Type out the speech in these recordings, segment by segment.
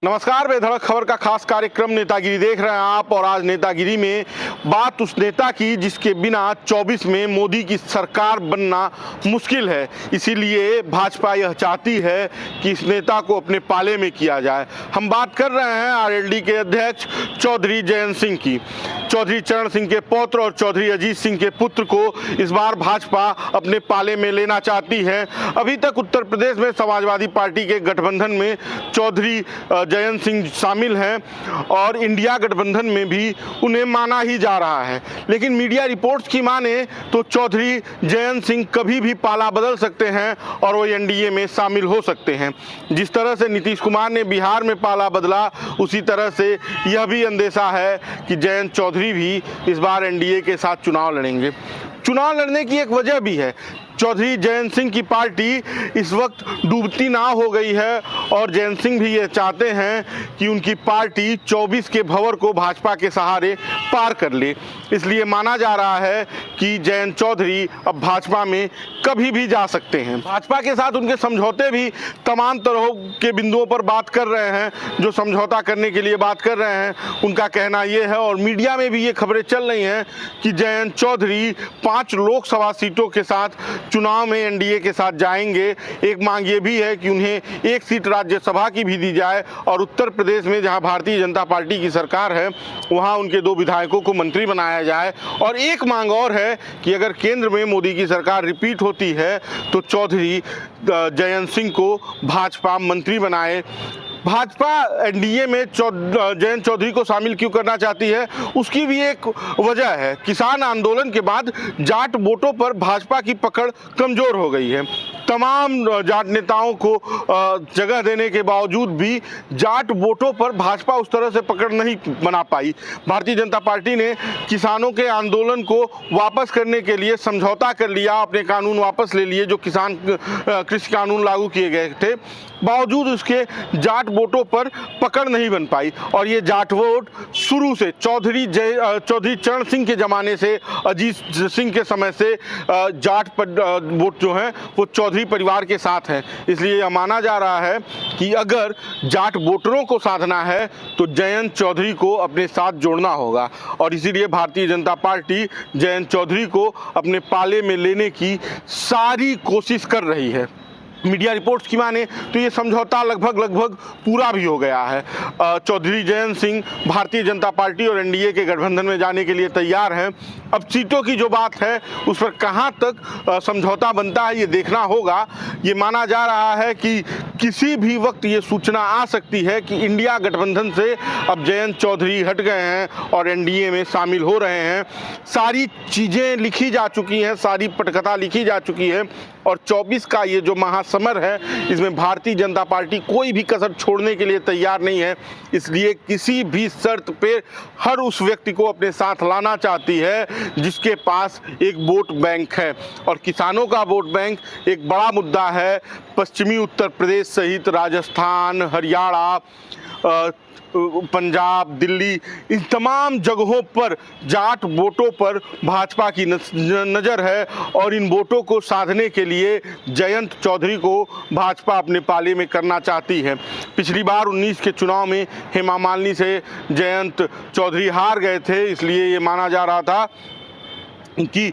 नमस्कार, बेधड़क खबर का खास कार्यक्रम नेतागिरी देख रहे हैं आप। और आज नेतागिरी में बात उस नेता की जिसके बिना 24 में मोदी की सरकार बनना मुश्किल है। इसीलिए भाजपा यह चाहती है कि इस नेता को अपने पाले में किया जाए। हम बात कर रहे हैं आरएलडी के अध्यक्ष चौधरी जयंत सिंह की। चौधरी चरण सिंह के पौत्र और चौधरी अजीत सिंह के पुत्र को इस बार भाजपा अपने पाले में लेना चाहती है। अभी तक उत्तर प्रदेश में समाजवादी पार्टी के गठबंधन में चौधरी जयंत सिंह शामिल हैं और इंडिया गठबंधन में भी उन्हें माना ही जा रहा है। लेकिन मीडिया रिपोर्ट्स की माने तो चौधरी जयंत सिंह कभी भी पाला बदल सकते हैं और वो एनडीए में शामिल हो सकते हैं। जिस तरह से नीतीश कुमार ने बिहार में पाला बदला, उसी तरह से यह भी अंदेशा है कि जयंत चौधरी भी इस बार एनडीए के साथ चुनाव लड़ेंगे। चुनाव लड़ने की एक वजह भी है। चौधरी जयंत सिंह की पार्टी इस वक्त डूबती ना हो गई है और जयंत सिंह भी ये चाहते हैं कि उनकी पार्टी 24 के भंवर को भाजपा के सहारे पार कर ले। इसलिए माना जा रहा है कि जयंत चौधरी अब भाजपा में कभी भी जा सकते हैं। भाजपा के साथ उनके समझौते भी तमाम तरह के बिंदुओं पर बात कर रहे हैं। जो समझौता करने के लिए बात कर रहे हैं उनका कहना ये है, और मीडिया में भी ये खबरें चल रही हैं कि जयंत चौधरी 5 लोकसभा सीटों के साथ चुनाव में एनडीए के साथ जाएंगे। एक मांग ये भी है कि उन्हें 1 सीट राज्यसभा की भी दी जाए और उत्तर प्रदेश में जहां भारतीय जनता पार्टी की सरकार है वहां उनके 2 विधायकों को मंत्री बनाया जाए। और एक मांग और है कि अगर केंद्र में मोदी की सरकार रिपीट होती है तो चौधरी जयंत सिंह को भाजपा मंत्री बनाए। भाजपा एनडीए में जयंत चौधरी को शामिल क्यों करना चाहती है, उसकी भी एक वजह है। किसान आंदोलन के बाद जाट वोटों पर भाजपा की पकड़ कमजोर हो गई है। तमाम जाट नेताओं को जगह देने के बावजूद भी जाट वोटों पर भाजपा उस तरह से पकड़ नहीं बना पाई। भारतीय जनता पार्टी ने किसानों के आंदोलन को वापस करने के लिए समझौता कर लिया, अपने कानून वापस ले लिए जो किसान कृषि कानून लागू किए गए थे। बावजूद उसके जाट वोटों पर पकड़ नहीं बन पाई और ये जाट वोट शुरू से चौधरी चरण सिंह के ज़माने से, अजीत सिंह के समय से जाट वोट जो हैं वो चौधरी परिवार के साथ हैं। इसलिए यह माना जा रहा है कि अगर जाट वोटरों को साधना है तो जयंत चौधरी को अपने साथ जोड़ना होगा और इसीलिए भारतीय जनता पार्टी जयंत चौधरी को अपने पाले में लेने की सारी कोशिश कर रही है। मीडिया रिपोर्ट्स की माने तो ये समझौता लगभग पूरा भी हो गया है। चौधरी जयंत सिंह भारतीय जनता पार्टी और एनडीए के गठबंधन में जाने के लिए तैयार हैं। अब सीटों की जो बात है उस पर कहां तक समझौता बनता है ये देखना होगा। ये माना जा रहा है कि किसी भी वक्त ये सूचना आ सकती है कि इंडिया गठबंधन से अब जयंत चौधरी हट गए हैं और एनडीए में शामिल हो रहे हैं। सारी चीज़ें लिखी जा चुकी हैं, सारी पटकथा लिखी जा चुकी है और 24 का ये जो महासमर है इसमें भारतीय जनता पार्टी कोई भी कसर छोड़ने के लिए तैयार नहीं है। इसलिए किसी भी शर्त पे हर उस व्यक्ति को अपने साथ लाना चाहती है जिसके पास एक वोट बैंक है। और किसानों का वोट बैंक एक बड़ा मुद्दा है। पश्चिमी उत्तर प्रदेश सहित राजस्थान, हरियाणा, पंजाब, दिल्ली, इन तमाम जगहों पर जाट वोटों पर भाजपा की नज़र है और इन वोटों को साधने के लिए जयंत चौधरी को भाजपा अपने पाले में करना चाहती है। पिछली बार 19 के चुनाव में हेमा मालिनी से जयंत चौधरी हार गए थे, इसलिए ये माना जा रहा था कि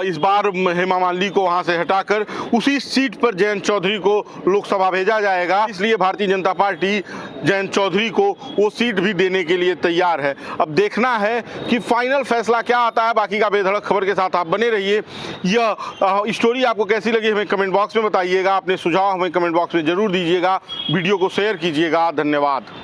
इस बार हेमा मालिनी को वहां से हटाकर उसी सीट पर जयंत चौधरी को लोकसभा भेजा जाएगा। इसलिए भारतीय जनता पार्टी जयंत चौधरी को वो सीट भी देने के लिए तैयार है। अब देखना है कि फाइनल फैसला क्या आता है। बाकी का बेधड़क खबर के साथ आप बने रहिए। यह स्टोरी आपको कैसी लगी हमें कमेंट बॉक्स में बताइएगा। अपने सुझाव हमें कमेंट बॉक्स में जरूर दीजिएगा। वीडियो को शेयर कीजिएगा। धन्यवाद।